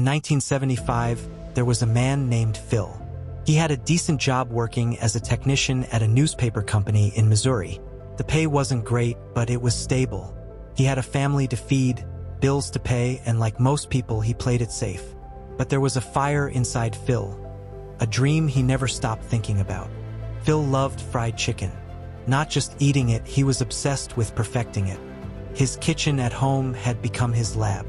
In 1975, there was a man named Phil. He had a decent job working as a technician at a newspaper company in Missouri. The pay wasn't great, but it was stable. He had a family to feed, bills to pay, and like most people, he played it safe. But there was a fire inside Phil, a dream he never stopped thinking about. Phil loved fried chicken. Not just eating it, he was obsessed with perfecting it. His kitchen at home had become his lab.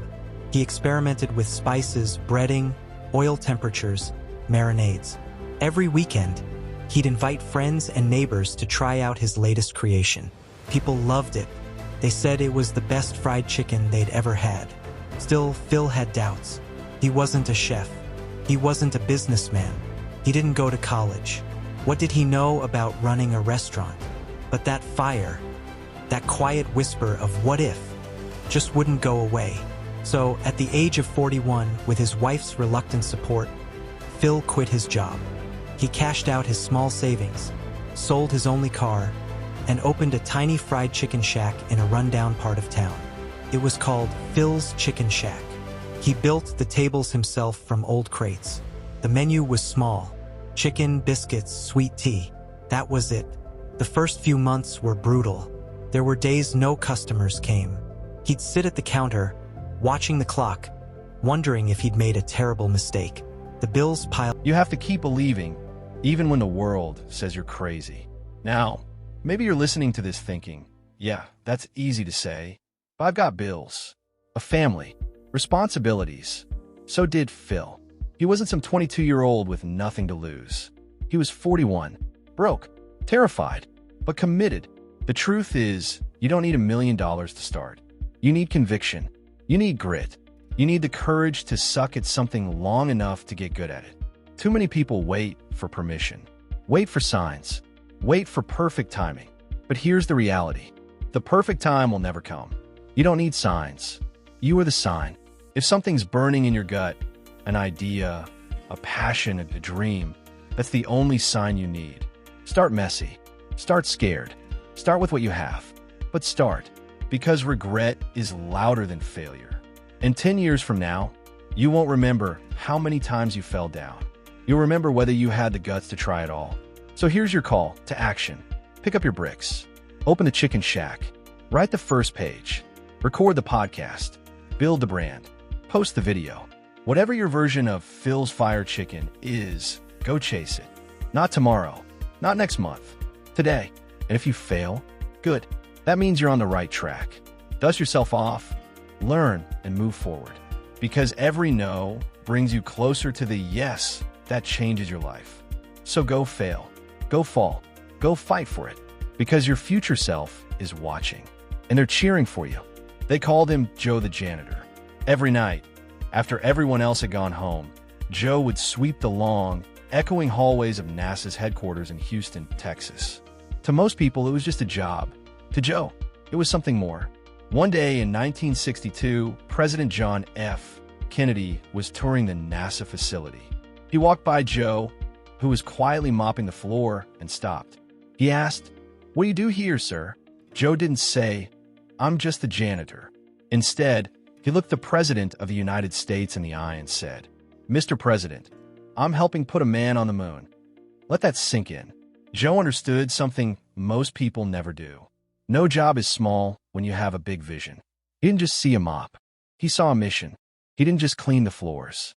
He experimented with spices, breading, oil temperatures, marinades. Every weekend, he'd invite friends and neighbors to try out his latest creation. People loved it. They said it was the best fried chicken they'd ever had. Still, Phil had doubts. He wasn't a chef. He wasn't a businessman. He didn't go to college. What did he know about running a restaurant? But that fire, that quiet whisper of what if, just wouldn't go away. So, at the age of 41, with his wife's reluctant support, Phil quit his job. He cashed out his small savings, sold his only car, and opened a tiny fried chicken shack in a rundown part of town. It was called Phil's Chicken Shack. He built the tables himself from old crates. The menu was small: chicken, biscuits, sweet tea. That was it. The first few months were brutal. There were days no customers came. He'd sit at the counter, watching the clock, wondering if he'd made a terrible mistake. The bills piled. You have to keep believing, even when the world says you're crazy. Now, maybe you're listening to this thinking, yeah, that's easy to say, but I've got bills, a family, responsibilities. So did Phil. He wasn't some 22-year-old with nothing to lose. He was 41, broke, terrified, but committed. The truth is, you don't need $1 million to start. You need conviction. You need grit. You need the courage to suck at something long enough to get good at it. Too many people wait for permission, wait for signs, wait for perfect timing. But here's the reality. The perfect time will never come. You don't need signs. You are the sign. If something's burning in your gut, an idea, a passion, a dream, that's the only sign you need. Start messy. Start scared. Start with what you have. But start, because regret is louder than failure. And 10 years from now, you won't remember how many times you fell down. You'll remember whether you had the guts to try it all. So here's your call to action. Pick up your bricks. Open a chicken shack. Write the first page. Record the podcast. Build the brand. Post the video. Whatever your version of Phil's Fire Chicken is, go chase it. Not tomorrow. Not next month. Today. And if you fail, good. That means you're on the right track. Dust yourself off. Learn and move forward. Because every no brings you closer to the yes that changes your life. So go fail. Go fall. Go fight for it. Because your future self is watching. And they're cheering for you. They called him Joe the janitor. Every night, after everyone else had gone home, Joe would sweep the long, echoing hallways of NASA's headquarters in Houston, Texas. To most people, it was just a job. To Joe, it was something more. One day in 1962, President John F. Kennedy was touring the NASA facility. He walked by Joe, who was quietly mopping the floor, and stopped. He asked, "What do you do here, sir?" Joe didn't say, "I'm just the janitor." Instead, he looked the President of the United States in the eye and said, "Mr. President, I'm helping put a man on the moon." Let that sink in. Joe understood something most people never do. No job is small when you have a big vision. He didn't just see a mop. He saw a mission. He didn't just clean the floors.